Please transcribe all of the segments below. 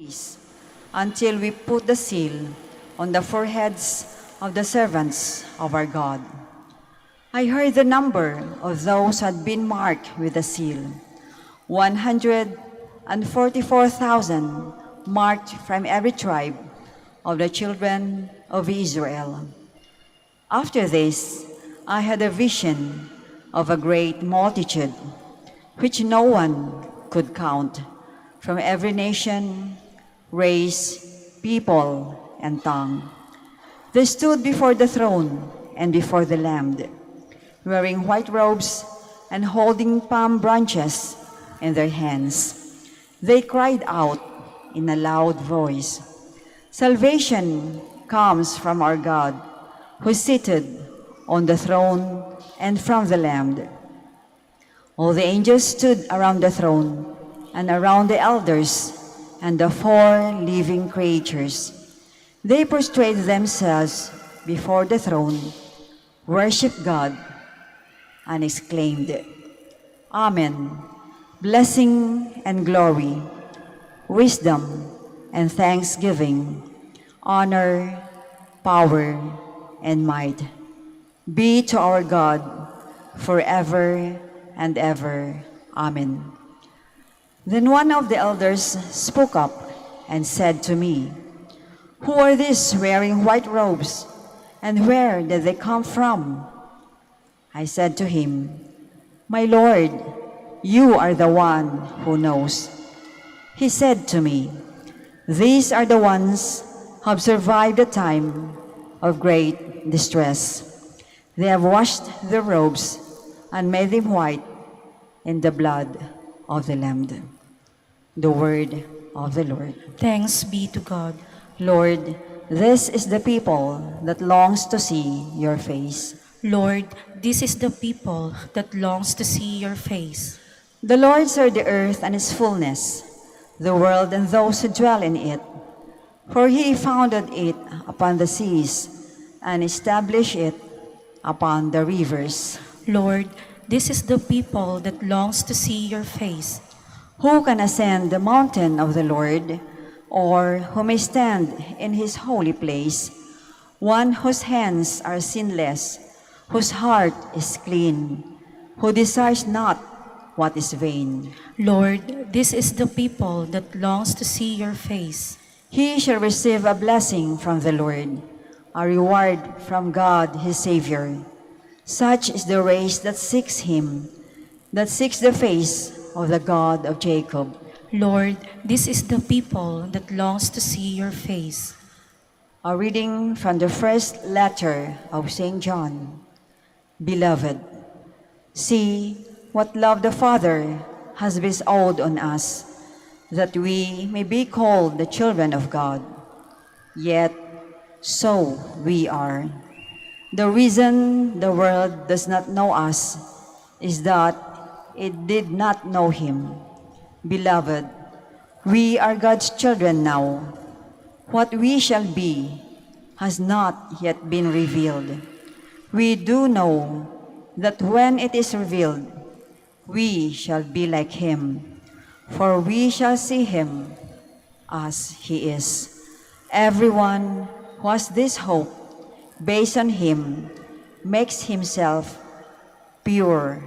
days, until we put the seal on the foreheads of the servants of our God. I heard the number of those who had been marked with the seal, 144,000 marked from every tribe of the children of Israel. After this, I had a vision of a great multitude, which no one could count, from every nation, race, people, and tongue. They stood before the throne and before the Lamb, wearing white robes and holding palm branches in their hands. They cried out in a loud voice, "Salvation comes from our God, who is seated on the throne and from the Lamb." All the angels stood around the throne and around the elders and the four living creatures. They prostrated themselves before the throne, worshiped God, and exclaimed, "Amen. Blessing and glory, wisdom and thanksgiving, honor, power, and might be to our God forever and ever. Amen." Then one of the elders spoke up and said to me, "Who are these wearing white robes, and where did they come from?" I said to him, "My Lord, you are the one who knows." He said to me, "These are the ones who have survived the time of great distress. They have washed their robes and made them white in the blood of the Lamb." The word of the Lord. Thanks be to God. Lord, this is the people that longs to see your face. Lord, this is the people that longs to see your face. The Lord are the earth and its fullness, the world and those who dwell in it. For he founded it upon the seas and established it upon the rivers. Lord, this is the people that longs to see your face. Who can ascend the mountain of the Lord, or who may stand in his holy place? One whose hands are sinless, whose heart is clean, who desires not what is vain. Lord, this is the people that longs to see your face. He shall receive a blessing from the Lord, a reward from God his Savior. Such is the race that seeks him, that seeks the face of the God of Jacob. Lord, this is the people that longs to see your face. A reading from the first letter of St. John. Beloved, see what love the Father has bestowed on us, that we may be called the children of God. Yet, so we are. The reason the world does not know us is that it did not know him. Beloved, we are God's children now. What we shall be has not yet been revealed. We do know that when it is revealed, we shall be like him, for we shall see him as he is. Everyone who has this hope based on him makes himself pure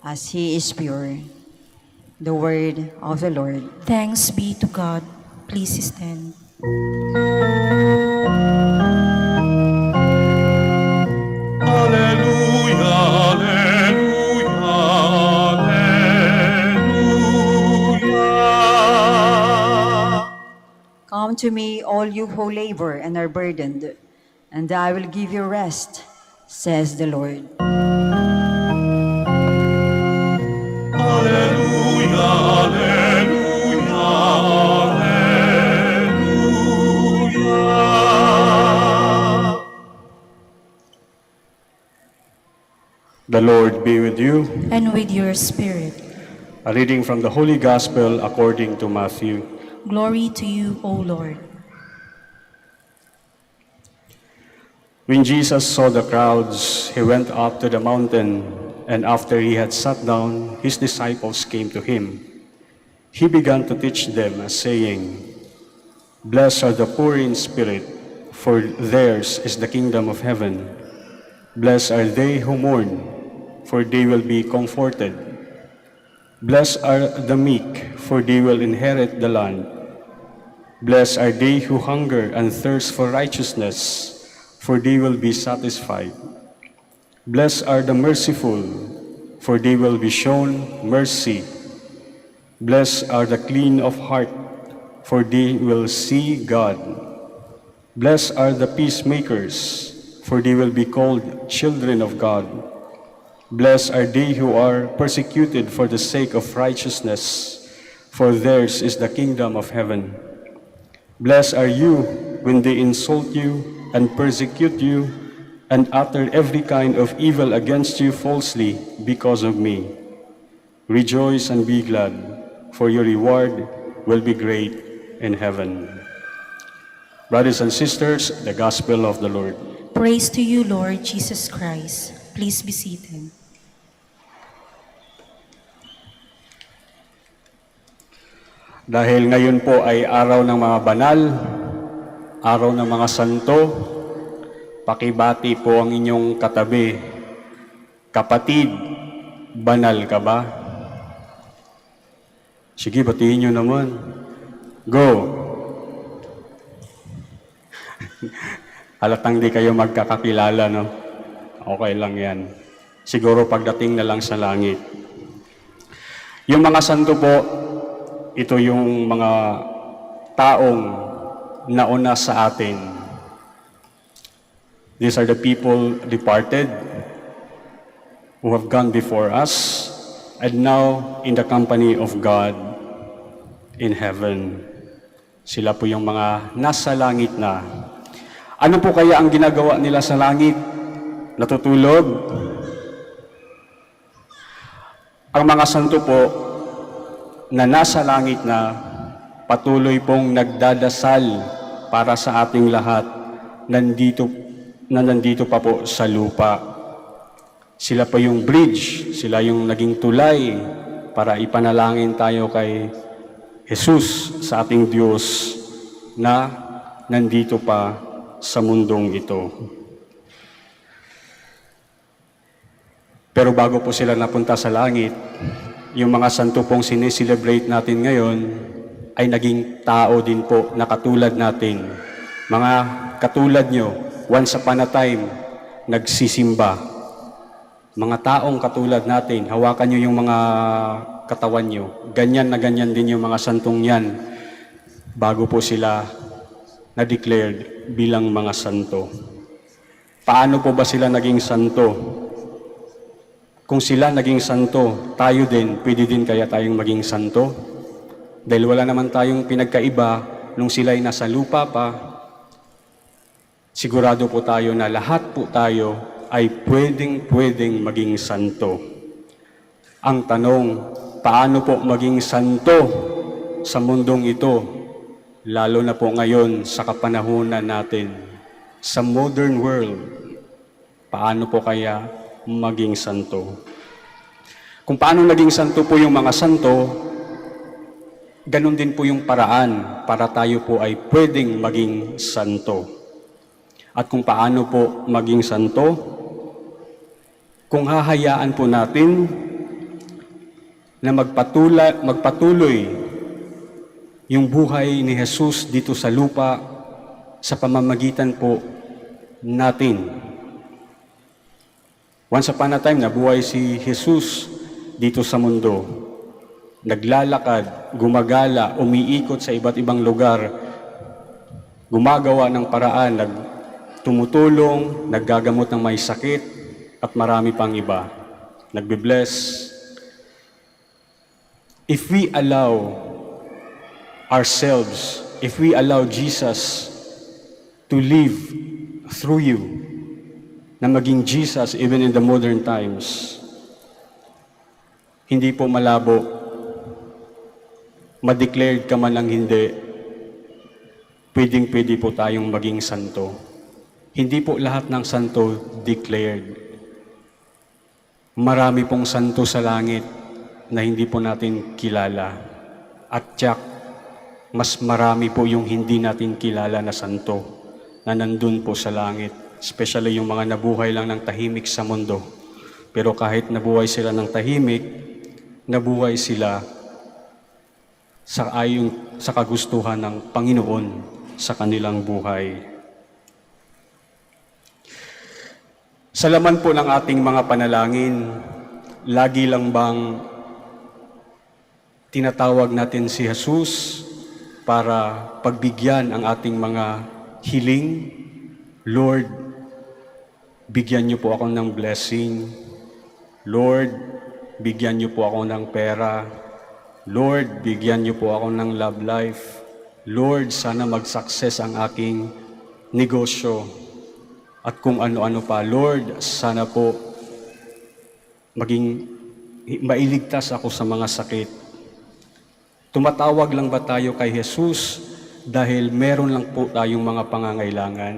as he is pure. The word of the Lord. Thanks be to God. Please stand. Alleluia, alleluia, alleluia. Come to me, all you who labor and are burdened, and I will give you rest, says the Lord. Alleluia, alleluia, alleluia. The Lord be with you. And with your spirit. A reading from the Holy Gospel according to Matthew. Glory to you, O Lord. When Jesus saw the crowds, he went up to the mountain, and after he had sat down, his disciples came to him. He began to teach them, saying, Blessed are the poor in spirit, for theirs is the kingdom of heaven. Blessed are they who mourn, for they will be comforted. Blessed are the meek, for they will inherit the land. Blessed are they who hunger and thirst for righteousness, for they will be satisfied. Blessed are the merciful, for they will be shown mercy. Blessed are the clean of heart, for they will see God. Blessed are the peacemakers, for they will be called children of God. Blessed are they who are persecuted for the sake of righteousness, for theirs is the kingdom of heaven. Blessed are you when they insult you and persecute you and utter every kind of evil against you falsely because of me. Rejoice and be glad, for your reward will be great in heaven. Brothers and sisters, the Gospel of the Lord. Praise to you, Lord Jesus Christ. Please be seated. Dahil ngayon po ay araw ng mga banal, araw ng mga santo, pakibati po ang inyong katabi. Kapatid, banal ka ba? Sige, batiin nyo naman. Go! Halatang di kayo magkakakilala, no? Okay lang yan. Siguro pagdating na lang sa langit. Yung mga santo po, ito yung mga taong nauna sa atin. These are the people departed who have gone before us and now in the company of God in heaven. Sila po yung mga nasa langit na. Ano po kaya ang ginagawa nila sa langit? Natutulog? Ang mga santo po na nasa langit na patuloy pong nagdadasal para sa ating lahat nandito pa po sa lupa. Sila pa yung bridge, sila yung naging tulay para ipanalangin tayo kay Jesus sa ating Diyos na nandito pa sa mundong ito. Pero bago po sila napunta sa langit, yung mga santo pong sineselebrate natin ngayon ay naging tao din po na katulad natin. Mga katulad nyo, once upon a time, nagsisimba. Mga taong katulad natin, hawakan nyo yung mga katawan nyo. Ganyan na ganyan din yung mga santong yan bago po sila na-declared bilang mga santo. Paano po ba sila naging santo? Kung sila naging santo, tayo din, pwede din kaya tayong maging santo? Dahil wala naman tayong pinagkaiba nung sila'y nasa lupa pa, sigurado po tayo na lahat po tayo ay pwedeng maging santo. Ang tanong, paano po maging santo sa mundong ito, lalo na po ngayon sa kapanahunan natin, sa modern world, paano po kaya maging santo? Kung paano naging santo po yung mga santo, ganun din po yung paraan para tayo po ay pwedeng maging santo. At kung paano po maging santo, kung hahayaan po natin na magpatuloy yung buhay ni Jesus dito sa lupa sa pamamagitan po natin. Once upon a time, nabuhay si Jesus dito sa mundo. Naglalakad, gumagala, umiikot sa iba't ibang lugar, gumagawa ng paraan, tumutulong, naggagamot ng may sakit, at marami pang iba. Nagbe-bless. If we allow ourselves, if we allow Jesus to live through you, na maging Jesus even in the modern times, hindi po malabo, ma-declared ka man lang hindi, pwedeng-pwede po tayong maging santo. Hindi po lahat ng santo declared. Marami pong santo sa langit na hindi po natin kilala. At tiyak, mas marami po yung hindi natin kilala na santo na nandun po sa langit. Especially yung mga nabuhay lang ng tahimik sa mundo. Pero kahit nabuhay sila ng tahimik, nabuhay sila sa kagustuhan ng Panginoon sa kanilang buhay. Sa laman po ng ating mga panalangin, lagi lang bang tinatawag natin si Jesus para pagbigyan ang ating mga hiling? Lord, bigyan niyo po ako ng blessing. Lord, bigyan niyo po ako ng pera. Lord, bigyan niyo po ako ng love life. Lord, sana mag-success ang aking negosyo. At kung ano-ano pa. Lord, sana po mailigtas ako sa mga sakit. Tumatawag lang ba tayo kay Jesus dahil meron lang po tayong mga pangangailangan?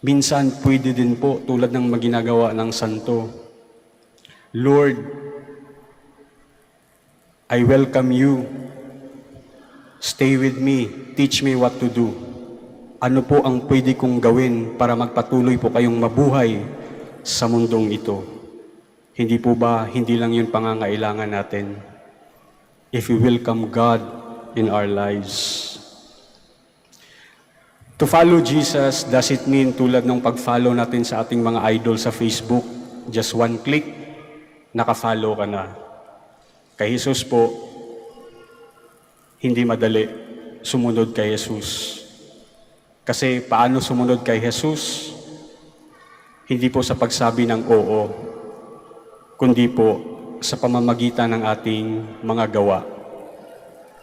Minsan, pwede din po, tulad ng maginagawa ng santo. Lord, I welcome you. Stay with me. Teach me what to do. Ano po ang pwede kong gawin para magpatuloy po kayong mabuhay sa mundong ito? Hindi po ba, hindi lang yun pangangailangan natin? If we welcome God in our lives. To follow Jesus, does it mean tulad ng pag-follow natin sa ating mga idol sa Facebook, just one click, naka-follow ka na? Kay Jesus po, hindi madali sumunod kay Jesus. Kasi paano sumunod kay Jesus? Hindi po sa pagsabi ng oo, kundi po sa pamamagitan ng ating mga gawa,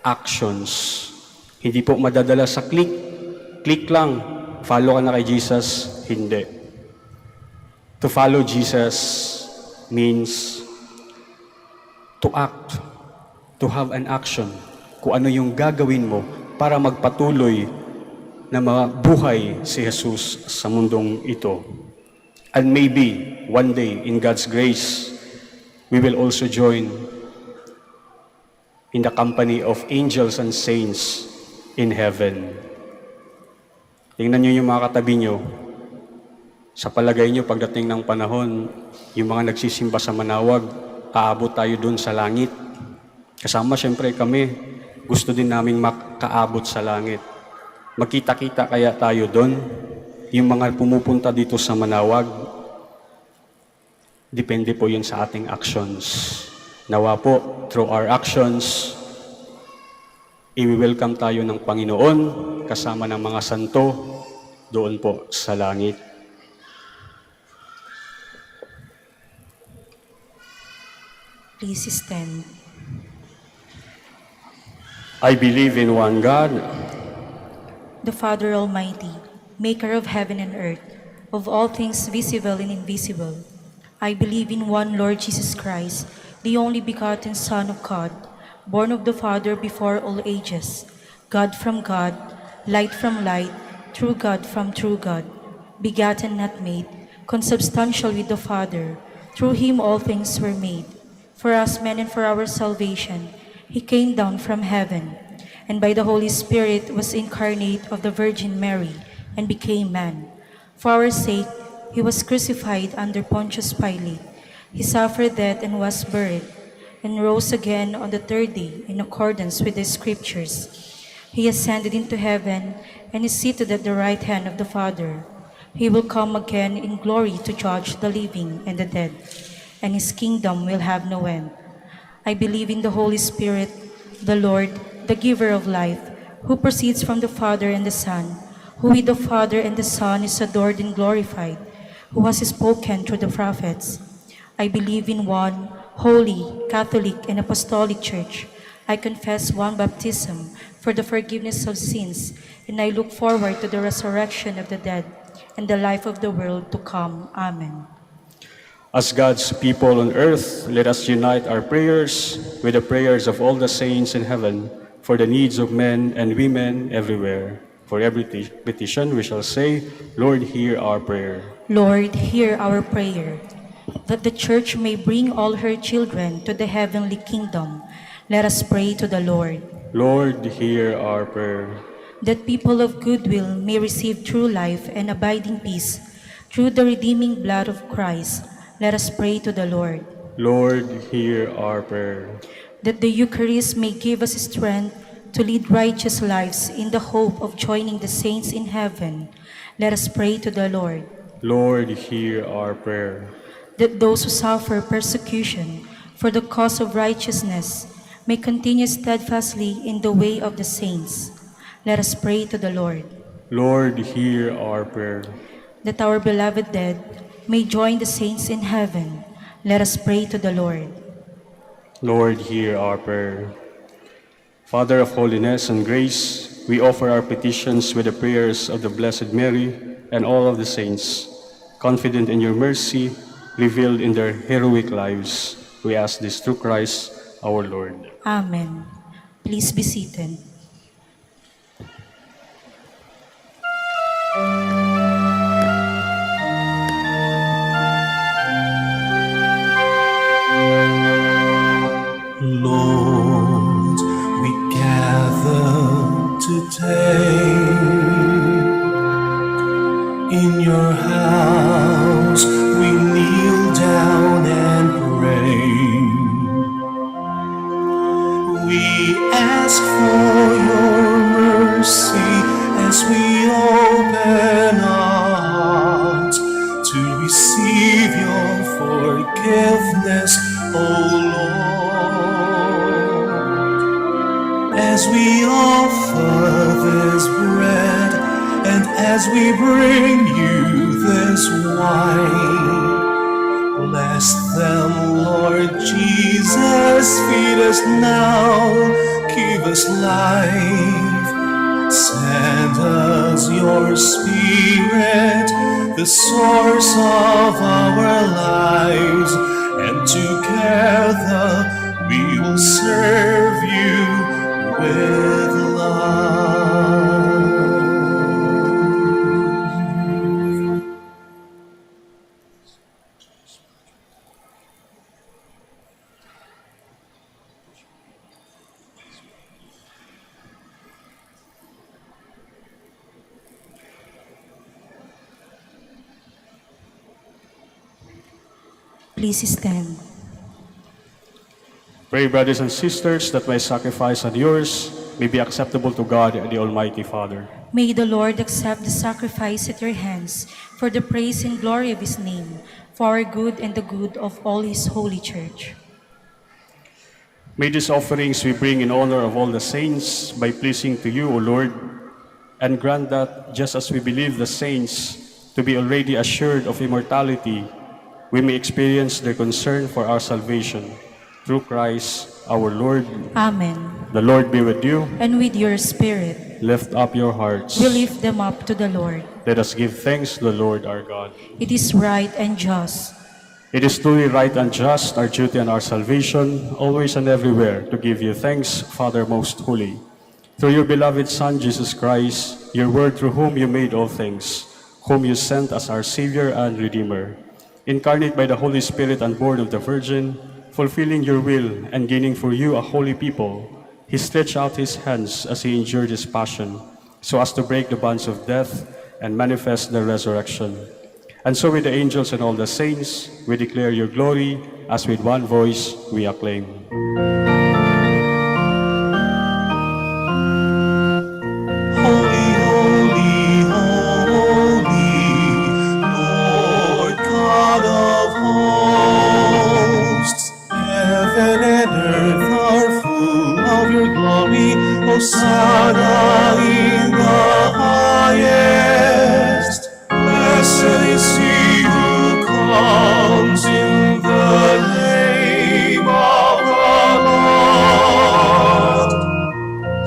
actions. Hindi po madadala sa click lang, follow ka na kay Jesus, hindi. To follow Jesus means to act, to have an action. Kung ano yung gagawin mo para magpatuloy na mabuhay si Jesus sa mundong ito. And maybe, one day, in God's grace, we will also join in the company of angels and saints in heaven. Tingnan niyo yung mga katabi niyo. Sa palagay niyo, pagdating ng panahon, yung mga nagsisimba sa Manaoag, aabot tayo dun sa langit. Kasama siyempre kami, gusto din naming makaabot sa langit. Magkita-kita kaya tayo dun? Yung mga pumupunta dito sa Manaoag, depende po yun sa ating actions. Nawa po, through our actions, i-welcome tayo ng Panginoon kasama ng mga santo doon po sa langit. Please stand. I believe in one God, The Father Almighty, maker of heaven and earth, of all things visible and invisible. I believe in one Lord Jesus Christ, the only begotten Son of God, born of the Father before all ages, God from God, light from light, true God from true God, begotten not made, consubstantial with the Father. Through him all things were made. For us men and for our salvation, he came down from heaven, and by the Holy Spirit was incarnate of the Virgin Mary, and became man. For our sake, he was crucified under Pontius Pilate. He suffered death and was buried, and rose again on the third day in accordance with the Scriptures. He ascended into heaven and is seated at the right hand of the Father. He will come again in glory to judge the living and the dead, and his kingdom will have no end. I believe in the Holy Spirit, the Lord, the giver of life, who proceeds from the Father and the Son, who with the Father and the Son is adored and glorified, who has spoken through the prophets. I believe in one holy, Catholic, and Apostolic Church. I confess one baptism for the forgiveness of sins, and I look forward to the resurrection of the dead and the life of the world to come. Amen. as God's people on earth, let us unite our prayers with the prayers of all the saints in heaven for the needs of men and women everywhere. For every petition we shall say, Lord, hear our prayer. Lord, hear our prayer. That the Church may bring all her children to the heavenly kingdom, let us pray to the Lord. Lord, hear our prayer. that people of goodwill may receive true life and abiding peace through the redeeming blood of Christ. Let us pray to the Lord. Lord, hear our prayer. That the Eucharist may give us strength to lead righteous lives in the hope of joining the saints in heaven. Let us pray to the Lord. Lord, hear our prayer. That those who suffer persecution for the cause of righteousness may continue steadfastly in the way of the saints. Let us pray to the Lord. Lord, hear our prayer. That our beloved dead may join the saints in heaven. Let us pray to the Lord. Lord, hear our prayer. Father of holiness and grace, we offer our petitions with the prayers of the Blessed Mary and all of the saints, confident in your mercy revealed in their heroic lives. We ask this through Christ our Lord. Amen. Please be seated. Lord, we gather today in your house. We kneel down and pray. We ask for your mercy as we open our hearts to receive your forgiveness, O Lord. As we offer this bread and as we bring you this wine, bless them, Lord Jesus. Feed us now, give us life. Send us your Spirit, the source of our lives, and together we will serve you with love. Please stand. Pray, brothers and sisters, that my sacrifice and yours may be acceptable to God, the Almighty Father. May the Lord accept the sacrifice at your hands for the praise and glory of his name, for our good and the good of all his holy church. May these offerings we bring in honor of all the saints by pleasing to you, O Lord, and grant that, just as we believe the saints to be already assured of immortality, we may experience their concern for our salvation. Through Christ our Lord. Amen. The Lord be with you. And with your spirit, Lift up your hearts. we lift them up to the Lord. Let us give thanks to the Lord our God. It is right and just. It is truly right and just, our duty and our salvation, always and everywhere, to give you thanks, Father most holy. Through your beloved Son, Jesus Christ, your word through whom you made all things, whom you sent as our Savior and Redeemer. Incarnate by the Holy Spirit and born of the Virgin, fulfilling your will and gaining for you a holy people, he stretched out his hands as he endured his passion, so as to break the bonds of death and manifest the resurrection. And so with the angels and all the saints, we declare your glory, as with one voice we acclaim. Holy, holy, holy, Lord God of hosts. Heaven and earth are full of your glory. Hosanna in the highest. Blessed is he who comes in the name of the Lord.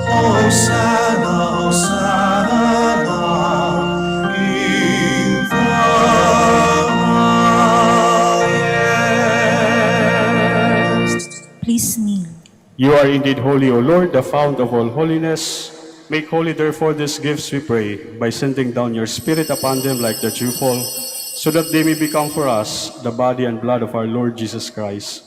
Hosanna, Hosanna in the highest. Please kneel. You are indeed holy, O Lord, the fount of all holiness. Make holy, therefore, these gifts, we pray, by sending down your Spirit upon them like the dewfall, so that they may become for us the body and blood of our Lord Jesus Christ.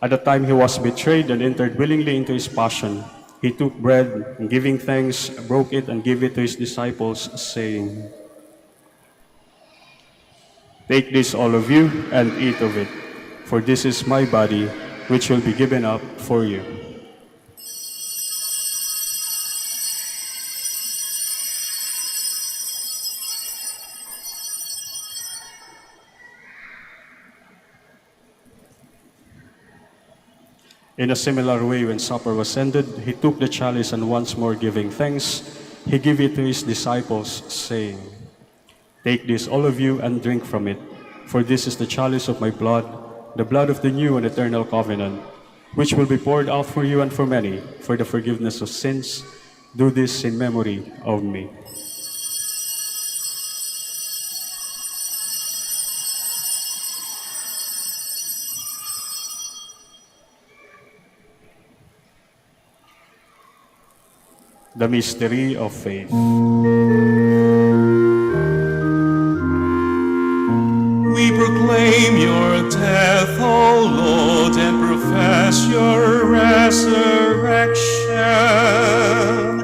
At the time he was betrayed and entered willingly into his passion, He took bread, and giving thanks, broke it and gave it to his disciples, saying, "Take this, all of you, and eat of it, for this is my body, which will be given up for you." In a similar way, when supper was ended, he took the chalice and once more giving thanks, he gave it to his disciples, saying, "Take this, all of you, and drink from it, for this is the chalice of my blood, the blood of the new and eternal covenant, which will be poured out for you and for many, for the forgiveness of sins. Do this in memory of me." The mystery of faith. We proclaim your death, O Lord, and profess your resurrection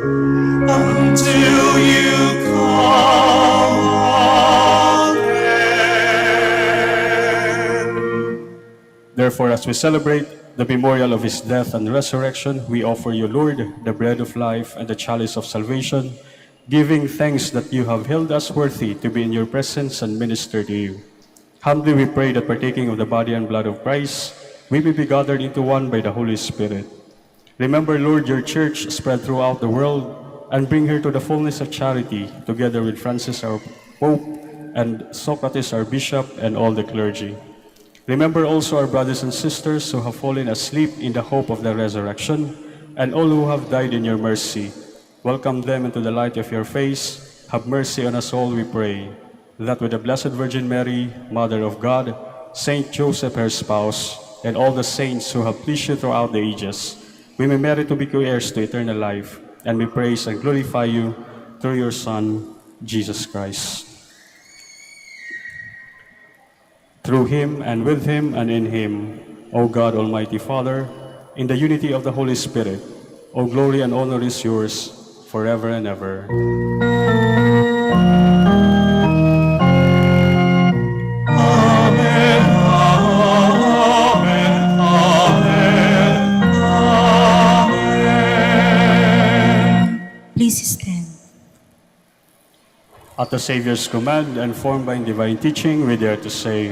until you come again. Therefore, as we celebrate the memorial of his death and resurrection, we offer you, Lord, the bread of life and the chalice of salvation, giving thanks that you have held us worthy to be in your presence and minister to you. Humbly we pray that partaking of the body and blood of Christ, we may be gathered into one by the Holy Spirit. Remember, Lord, your church spread throughout the world, and bring her to the fullness of charity, together with Francis our Pope, and Socrates our Bishop, and all the clergy. Remember also our brothers and sisters who have fallen asleep in the hope of the resurrection, and all who have died in your mercy. Welcome them into the light of your face. Have mercy on us all, we pray, that with the Blessed Virgin Mary, Mother of God, Saint Joseph, her spouse, and all the saints who have pleased you throughout the ages, we may merit to be co-heirs to eternal life, and we praise and glorify you through your Son, Jesus Christ. Through him, and with him, and in him, O God, Almighty Father, in the unity of the Holy Spirit, all glory and honor is yours forever and ever. Amen, amen, amen, amen. Please stand. At the Savior's command and formed by divine teaching, we dare to say,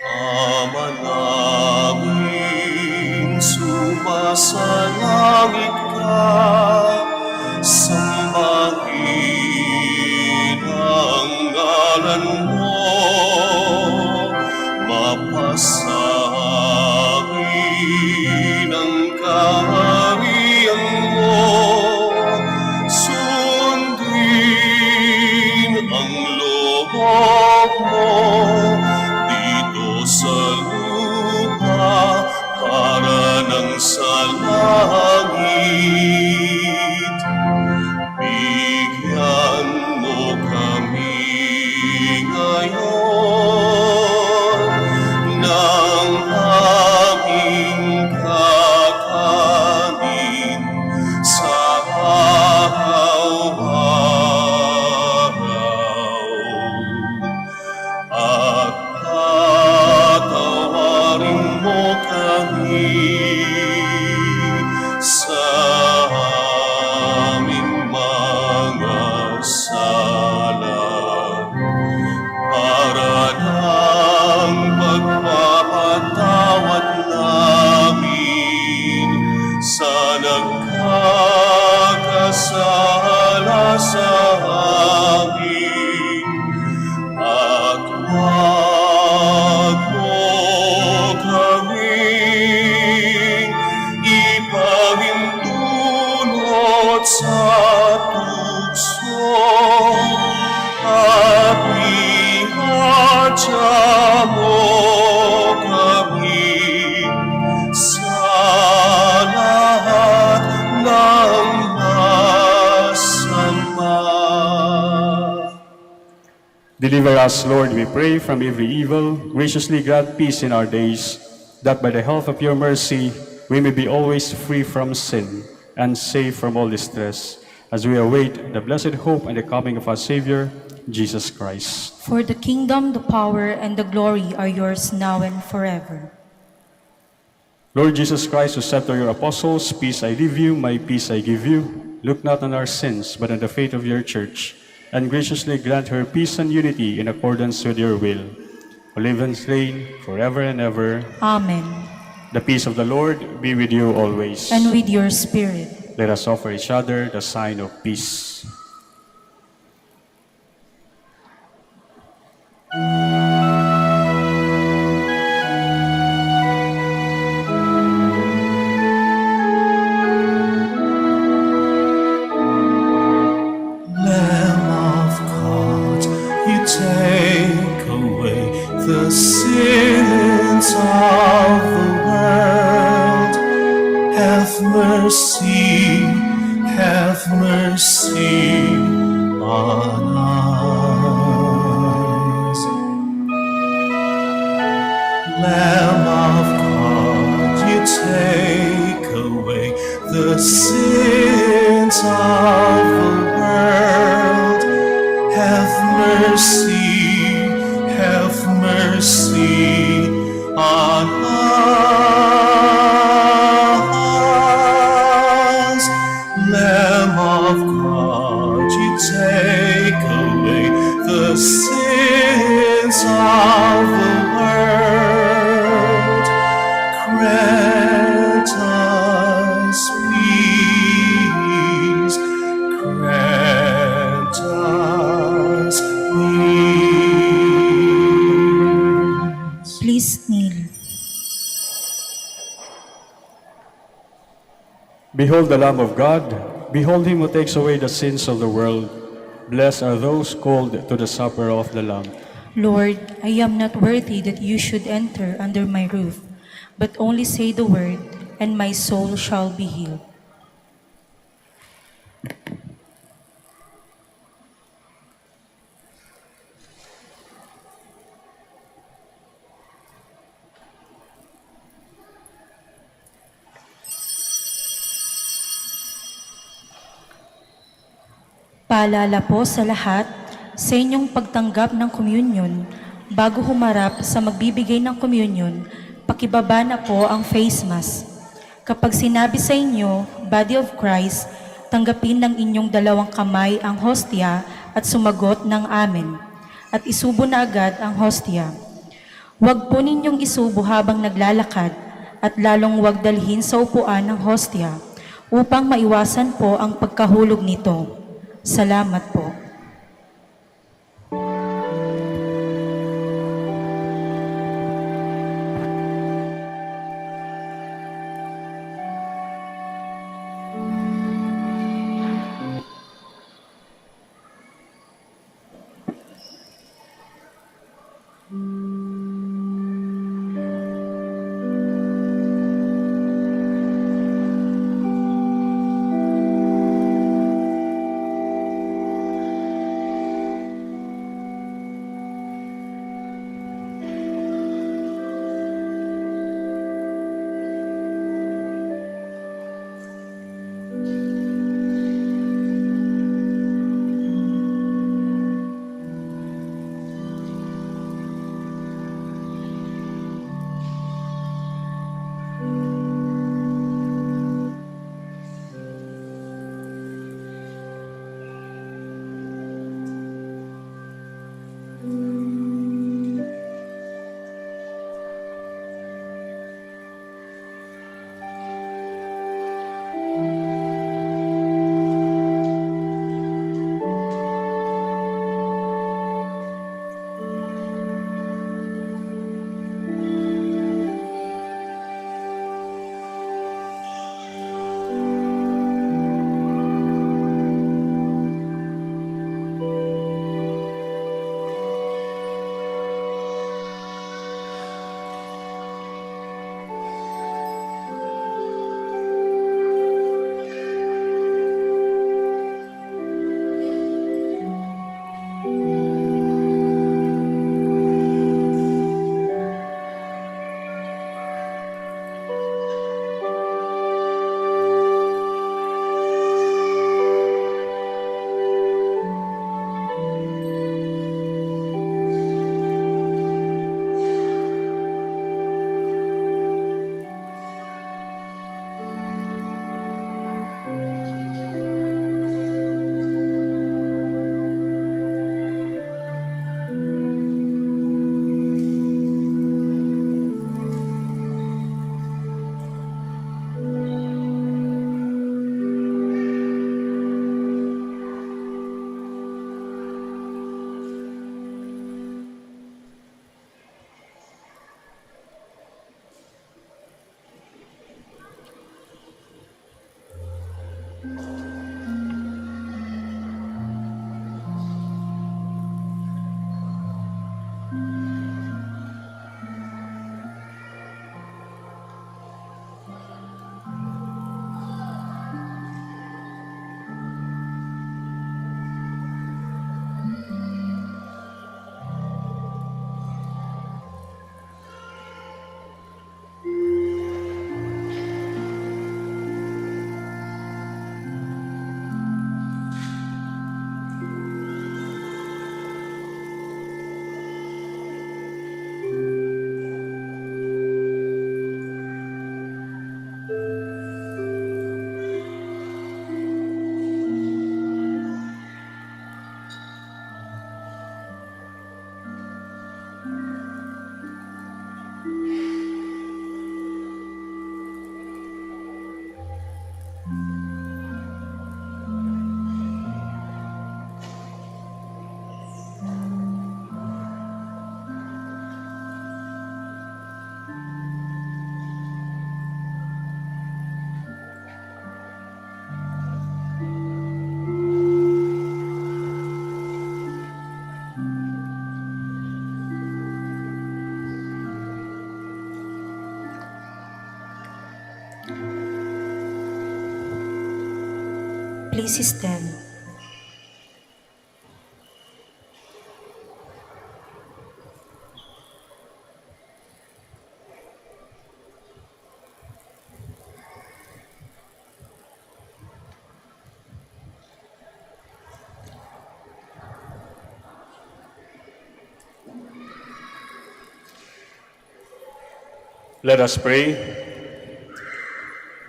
Ama namin, sumasalangit ka, sambahin ang ngalan mo, mapasangin ang kaharian mo, sundin ang loob mo dito sa lupa para nang sa langit. Bigyan mo kami ngayon ng Deliver us, Lord, we pray, from every evil. Graciously grant peace in our days, that by the help of your mercy we may be always free from sin and safe from all distress, as we await the blessed hope and the coming of our Savior, Jesus Christ. For the kingdom, the power, and the glory are yours now and forever. Lord Jesus Christ, who said to your apostles, "Peace I leave you, my peace I give you," look not on our sins, but on the faith of your church, and graciously grant her peace and unity in accordance with your will, who live and reign forever and ever. Amen. The peace of the Lord be with you always. And with your spirit. Let us offer each other the sign of peace. Lamb of God, you take away the sins of the world. Have mercy on us. Lamb of God, you take away the sins of the world. Have mercy on us. Lamb of God, you take away the sins of the world. Grant us peace. Grant us peace. Please kneel. Behold the Lamb of God. Behold him who takes away the sins of the world. Blessed are those called to the supper of the Lamb. Lord, I am not worthy that you should enter under my roof, but only say the word, and my soul shall be healed. Paalala po sa lahat sa inyong pagtanggap ng communion. Bago humarap sa magbibigay ng communion, pakibaba na po ang face mask. Kapag sinabi sa inyo, Body of Christ, tanggapin ng inyong dalawang kamay ang hostya at sumagot ng Amen. At isubo na agad ang hostya. Huwag po ninyong isubo habang naglalakad at lalong huwag dalhin sa upuan ng hostya upang maiwasan po ang pagkahulog nito. Salamat po. please stand. Let us pray.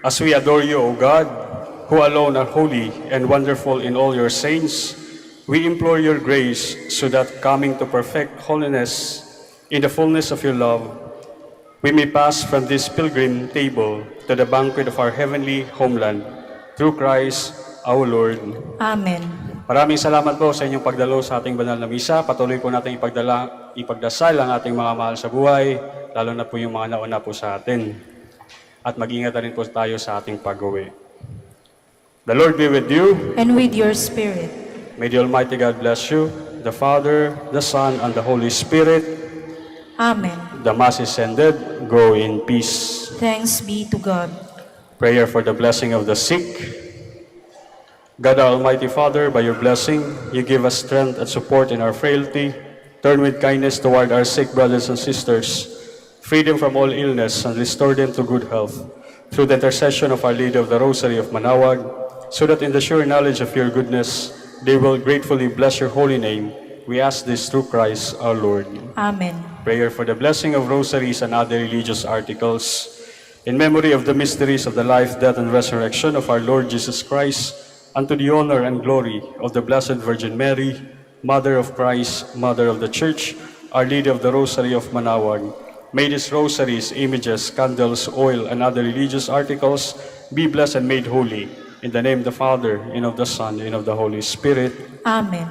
As we adore you, O God, who alone are holy and wonderful in all your saints, we implore your grace so that coming to perfect holiness in the fullness of your love, we may pass from this pilgrim table to the banquet of our heavenly homeland through Christ our Lord. Amen. Maraming salamat po sa inyong pagdalo sa ating banal na misa. Patuloy po natin ipagdasal ang ating mga mahal sa buhay, lalo na po yung mga nauna po sa atin. At mag-ingat na rin po tayo sa ating pag-uwi. The Lord be with you. And with your spirit. May the Almighty God bless you, the Father, the Son, and the Holy Spirit. Amen. The Mass is ended. Go in peace. Thanks be to God. Prayer for the blessing of the sick. God, our Almighty Father, by your blessing, you give us strength and support in our frailty. Turn with kindness toward our sick brothers and sisters. Free them from all illness and restore them to good health. Through the intercession of Our Lady of the Rosary of Manaoag, so that in the sure knowledge of your goodness, they will gratefully bless your holy name. We ask this through Christ our Lord. Amen. Prayer for the blessing of rosaries and other religious articles. In memory of the mysteries of the life, death, and resurrection of our Lord Jesus Christ, unto the honor and glory of the Blessed Virgin Mary, Mother of Christ, Mother of the Church, Our Lady of the Rosary of Manaoag, may these rosaries, images, candles, oil, and other religious articles be blessed and made holy. In the name of the Father, and of the Son, and of the Holy Spirit. Amen.